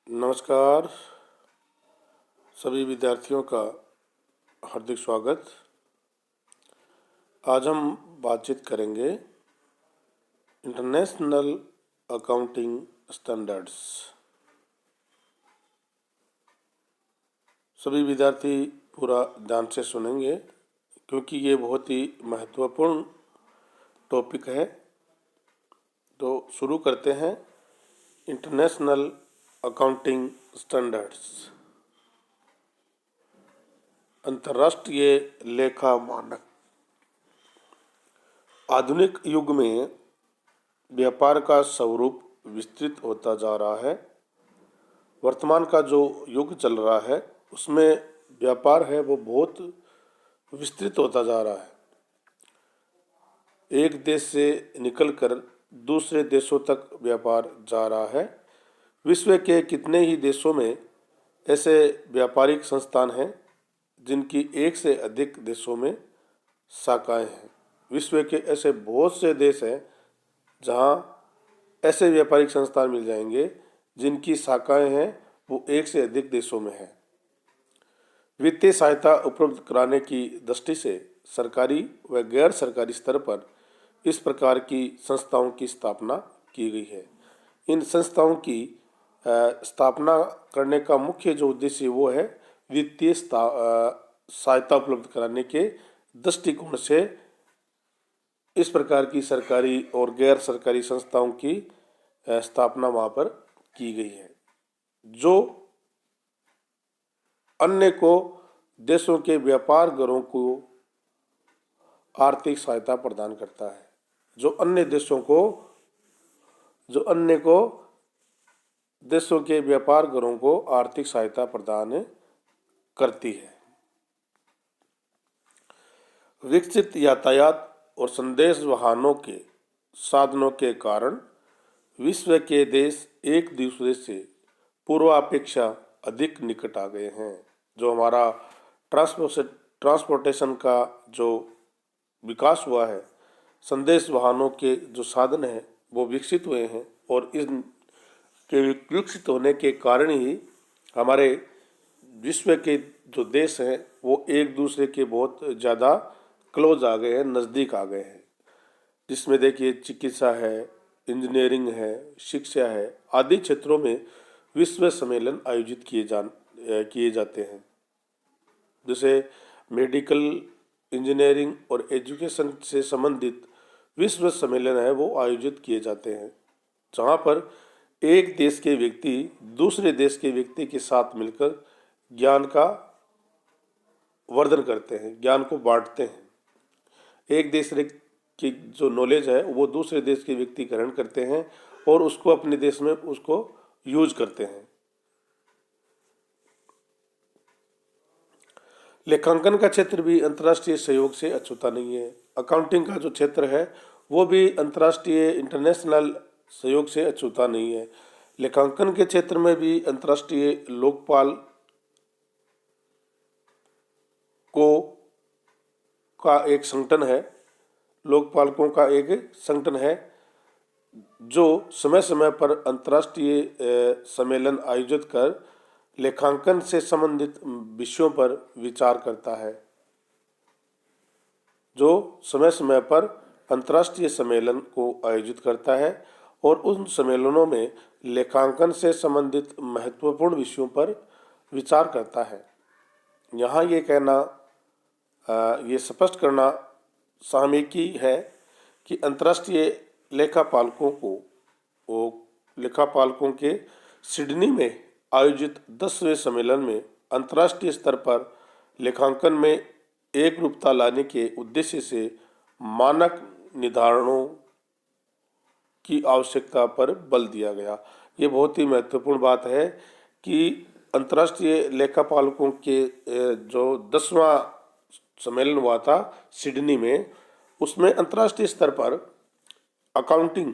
नमस्कार सभी विद्यार्थियों का हार्दिक स्वागत। आज हम बातचीत करेंगे इंटरनेशनल अकाउंटिंग स्टैंडर्ड्स। सभी विद्यार्थी पूरा ध्यान से सुनेंगे क्योंकि ये बहुत ही महत्वपूर्ण टॉपिक है। तो शुरू करते हैं। इंटरनेशनल अकाउंटिंग स्टैंडर्ड्स, अंतर्राष्ट्रीय लेखा मानक। आधुनिक युग में व्यापार का स्वरूप विस्तृत होता जा रहा है। वर्तमान का जो युग चल रहा है उसमें व्यापार है वो बहुत विस्तृत होता जा रहा है। एक देश से निकलकर दूसरे देशों तक व्यापार जा रहा है। विश्व के कितने ही देशों में ऐसे व्यापारिक संस्थान हैं जिनकी एक से अधिक देशों में शाखाएं हैं। विश्व के ऐसे बहुत से देश हैं जहां ऐसे व्यापारिक संस्थान मिल जाएंगे जिनकी शाखाएं हैं वो एक से अधिक देशों में है। वित्तीय सहायता उपलब्ध कराने की दृष्टि से सरकारी व गैर सरकारी स्तर पर इस प्रकार की संस्थाओं की स्थापना की गई है। इन संस्थाओं की स्थापना करने का मुख्य जो उद्देश्य वो है वित्तीय सहायता उपलब्ध कराने के दृष्टिकोण से इस प्रकार की सरकारी और गैर सरकारी संस्थाओं की स्थापना वहाँ पर की गई है, जो अन्य को देशों के व्यापारगरों को आर्थिक सहायता प्रदान करता है, जो अन्य देशों के व्यापारगरों को आर्थिक सहायता प्रदान करती है। विकसित यातायात और संदेश वाहनों के साधनों के कारण विश्व के देश एक दूसरे से पूर्वापेक्षा अधिक निकट आ गए हैं। जो हमारा ट्रांसपोर्टेशन का जो विकास हुआ है, संदेश वाहनों के जो साधन हैं वो विकसित हुए हैं और इस के विकसित होने के कारण ही हमारे विश्व के जो देश हैं वो एक दूसरे के बहुत ज़्यादा क्लोज आ गए हैं, नज़दीक आ गए हैं। जिसमें देखिए चिकित्सा है, इंजीनियरिंग है, शिक्षा है आदि क्षेत्रों में विश्व सम्मेलन आयोजित किए जाते हैं। जैसे मेडिकल, इंजीनियरिंग और एजुकेशन से संबंधित विश्व सम्मेलन है वो आयोजित किए जाते हैं, जहाँ पर एक देश के व्यक्ति दूसरे देश के व्यक्ति के साथ मिलकर ज्ञान का वर्धन करते हैं, ज्ञान को बांटते हैं। एक देश की जो नॉलेज है वो दूसरे देश के व्यक्ति ग्रहण करते हैं और उसको अपने देश में उसको यूज करते हैं। लेखांकन का क्षेत्र भी अंतर्राष्ट्रीय सहयोग से अछूता नहीं है। अकाउंटिंग का जो क्षेत्र है वो भी अंतर्राष्ट्रीय इंटरनेशनल सहयोग से अछूता नहीं है। लेखांकन के क्षेत्र में भी अंतर्राष्ट्रीय लोकपाल का एक संगठन है, लोकपालकों का एक संगठन है जो समय समय पर अंतर्राष्ट्रीय सम्मेलन आयोजित कर लेखांकन से संबंधित विषयों पर विचार करता है, जो समय समय पर अंतर्राष्ट्रीय सम्मेलन को आयोजित करता है और उन सम्मेलनों में लेखांकन से संबंधित महत्वपूर्ण विषयों पर विचार करता है। यहाँ ये कहना, ये स्पष्ट करना सामयिकी है कि अंतर्राष्ट्रीय लेखापालकों के सिडनी में आयोजित 10वें सम्मेलन में अंतर्राष्ट्रीय स्तर पर लेखांकन में एक रूपता लाने के उद्देश्य से मानक निर्धारणों की आवश्यकता पर बल दिया गया। ये बहुत ही महत्वपूर्ण बात है कि अंतर्राष्ट्रीय लेखापालकों के जो 10वां सम्मेलन हुआ था सिडनी में, उसमें अंतर्राष्ट्रीय स्तर पर अकाउंटिंग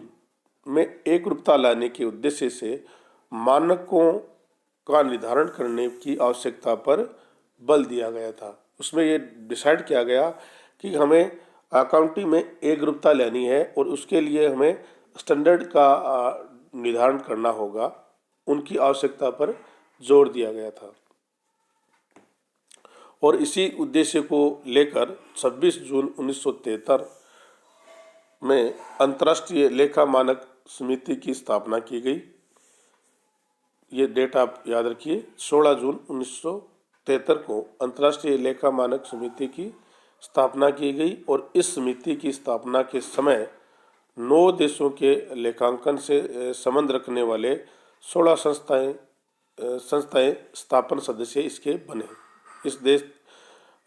में एक रूपता लाने के उद्देश्य से मानकों का निर्धारण करने की आवश्यकता पर बल दिया गया था। उसमें ये डिसाइड किया गया कि हमें अकाउंटिंग में एक रूपता लेनी है और उसके लिए हमें स्टैंडर्ड का निर्धारण करना होगा। उनकी आवश्यकता पर जोर दिया गया था और इसी उद्देश्य को लेकर 26 जून 1973 में अंतर्राष्ट्रीय लेखा मानक समिति की स्थापना की गई। ये डेट आप याद रखिए, 16 जून 1973 को अंतर्राष्ट्रीय लेखा मानक समिति की स्थापना की गई और इस समिति की स्थापना के समय 9 देशों के लेखांकन से संबंध रखने वाले 16 संस्थाएं स्थापन सदस्य इसके बने। इस देश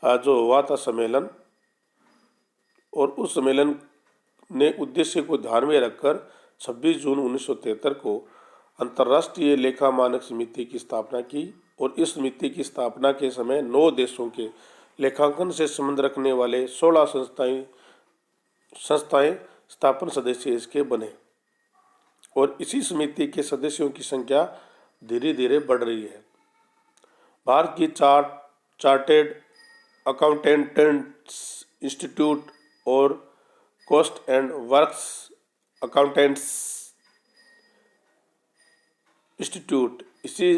जो हुआ था सम्मेलन, और उस सम्मेलन ने उद्देश्य को ध्यान में रखकर 26 जून 1973 को अंतर्राष्ट्रीय लेखा मानक समिति की स्थापना की और इस समिति की स्थापना के समय 9 देशों के लेखांकन से संबंध रखने वाले 16 संस्थाएं स्थापन सदस्य इसके बने और इसी समिति के सदस्यों की संख्या धीरे धीरे बढ़ रही है। भारत की चार्टेड अकाउंटेंट्स इंस्टीट्यूट और cost and works accountants institute इसी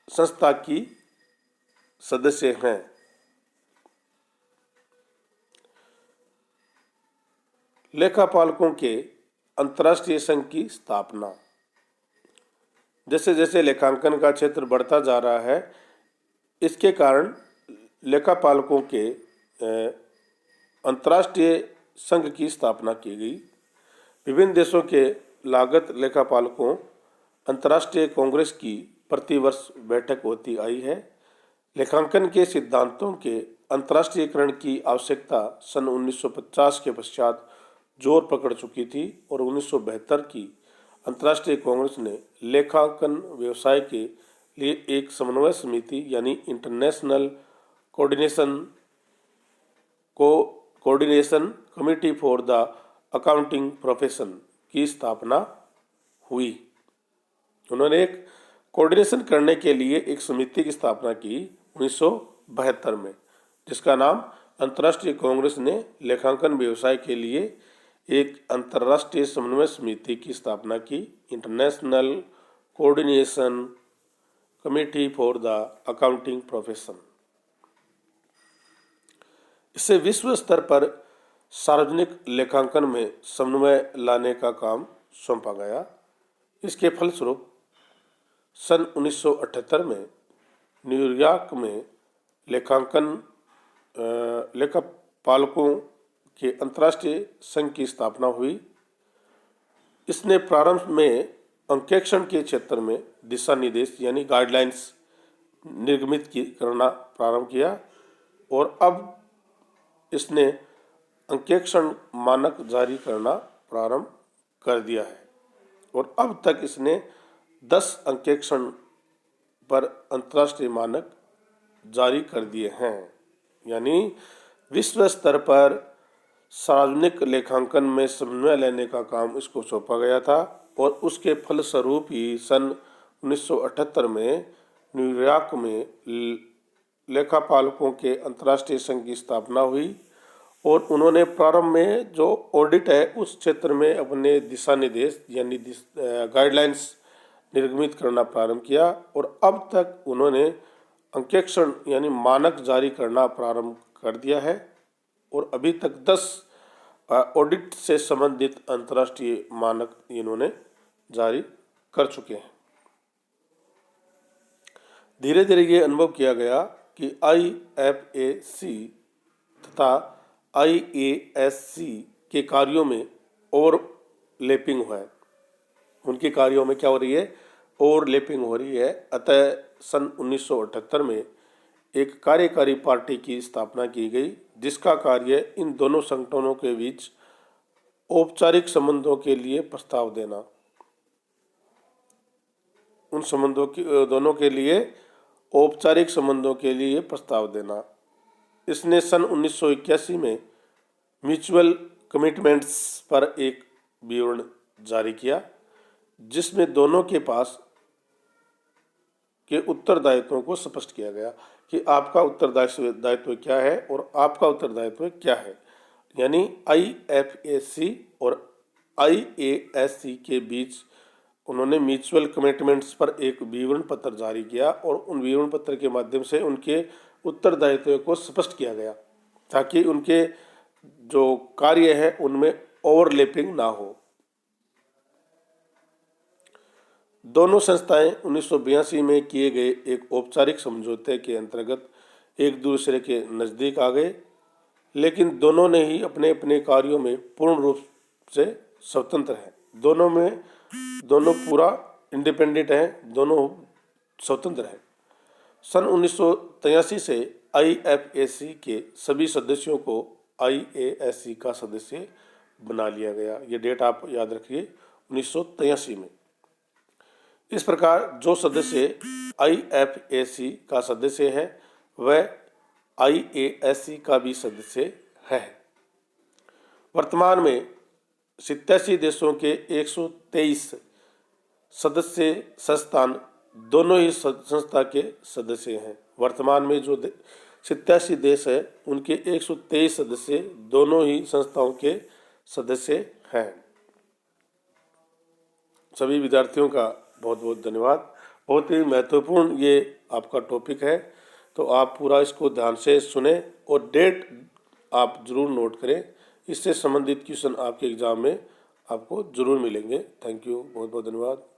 संस्था की सदस्य हैं। लेखापालकों के अंतर्राष्ट्रीय संघ की स्थापना। जैसे जैसे लेखांकन का क्षेत्र बढ़ता जा रहा है, इसके कारण लेखापालकों के अंतर्राष्ट्रीय संघ की स्थापना की गई। विभिन्न देशों के लागत लेखापालकों अंतर्राष्ट्रीय कांग्रेस की प्रतिवर्ष बैठक होती आई है। लेखांकन के सिद्धांतों के अंतर्राष्ट्रीयकरण की आवश्यकता सन 1950 के पश्चात जोर पकड़ चुकी थी और 1972 की अंतर्राष्ट्रीय कांग्रेस ने लेखांकन व्यवसाय के लिए एक समन्वय समिति यानी international coordination committee for the accounting profession की स्थापना हुई। उन्होंने एक कोऑर्डिनेशन करने के लिए एक समिति की स्थापना की 1972 में, जिसका नाम अंतर्राष्ट्रीय कांग्रेस ने लेखांकन व्यवसाय के लिए एक अंतर्राष्ट्रीय समन्वय समिति की स्थापना की, international coordination committee for the accounting profession. इससे विश्व स्तर पर सार्वजनिक लेखांकन में समन्वय लाने का काम सौंपा गया। इसके फलस्वरूप सन 1978 में न्यूयॉर्क में लेखापालकों के अंतर्राष्ट्रीय संघ की स्थापना हुई। इसने प्रारंभ में अंकेक्षण के क्षेत्र में दिशा निर्देश यानी गाइडलाइंस निर्गमित करना प्रारंभ किया और अब इसने अंकेक्षण मानक जारी करना प्रारंभ कर दिया है और अब तक इसने 10 अंकेक्षण पर अंतर्राष्ट्रीय मानक जारी कर दिए हैं। यानी विश्व स्तर पर सार्वजनिक लेखांकन में समन्वय लेने का काम इसको सौंपा गया था और उसके फलस्वरूप ही सन 1978 में न्यूयॉर्क में लेखापालकों के अंतर्राष्ट्रीय संघ की स्थापना हुई और उन्होंने प्रारंभ में जो ऑडिट है उस क्षेत्र में अपने दिशा निर्देश यानी गाइडलाइंस निर्गमित करना प्रारंभ किया और अब तक उन्होंने अंकेक्षण यानी मानक जारी करना प्रारंभ कर दिया है और अभी तक 10 ऑडिट से संबंधित अंतर्राष्ट्रीय मानक इन्होंने जारी कर चुके हैं। धीरे धीरे ये अनुभव किया गया कि IFAC तथा IASC के कार्यों में ओवरलैपिंग हुआ है। उनके कार्यों में क्या हो रही है? ओवरलैपिंग हो रही है। अतः सन 1978 में एक कार्यकारी पार्टी की स्थापना की गई जिसका कार्य इन दोनों संगठनों के बीच औपचारिक संबंधों के लिए प्रस्ताव देना, उन संबंधों की दोनों के लिए औपचारिक संबंधों के लिए प्रस्ताव देना। इसने सन 1981 में म्यूचुअल कमिटमेंट्स पर एक विवरण जारी किया जिसमें दोनों के पास के उत्तरदायित्वों को स्पष्ट किया गया कि आपका उत्तरदायित्व क्या है और आपका उत्तरदायित्व क्या है। यानी IFAC और IASC के बीच उन्होंने म्यूचुअल कमिटमेंट्स पर एक विवरण पत्र जारी किया और उन विवरण पत्र के माध्यम से उनके उत्तरदायित्व को स्पष्ट किया गया ताकि उनके जो कार्य है उनमें ओवरलैपिंग ना हो। दोनों संस्थाएं 1982 में किए गए एक औपचारिक समझौते के अंतर्गत एक दूसरे के नज़दीक आ गए, लेकिन दोनों ने ही अपने अपने कार्यों में पूर्ण रूप से स्वतंत्र हैं। दोनों पूरा इंडिपेंडेंट हैं, दोनों स्वतंत्र हैं। सन 1983 से IFAC के सभी सदस्यों को IASC का सदस्य बना लिया गया। ये डेट आप याद रखिए, 1983 में। इस प्रकार जो सदस्य IFAC का सदस्य है वह IASC का भी सदस्य है। वर्तमान में 87 देशों के 123 सदस्य संस्थान दोनों ही संस्था के सदस्य हैं। वर्तमान में जो 87 देश है उनके 123 सदस्य दोनों ही संस्थाओं के सदस्य हैं। सभी विद्यार्थियों का बहुत बहुत धन्यवाद। बहुत ही महत्वपूर्ण ये आपका टॉपिक है, तो आप पूरा इसको ध्यान से सुने और डेट आप ज़रूर नोट करें। इससे संबंधित क्वेश्चन आपके एग्ज़ाम में आपको ज़रूर मिलेंगे। थैंक यू, बहुत बहुत धन्यवाद।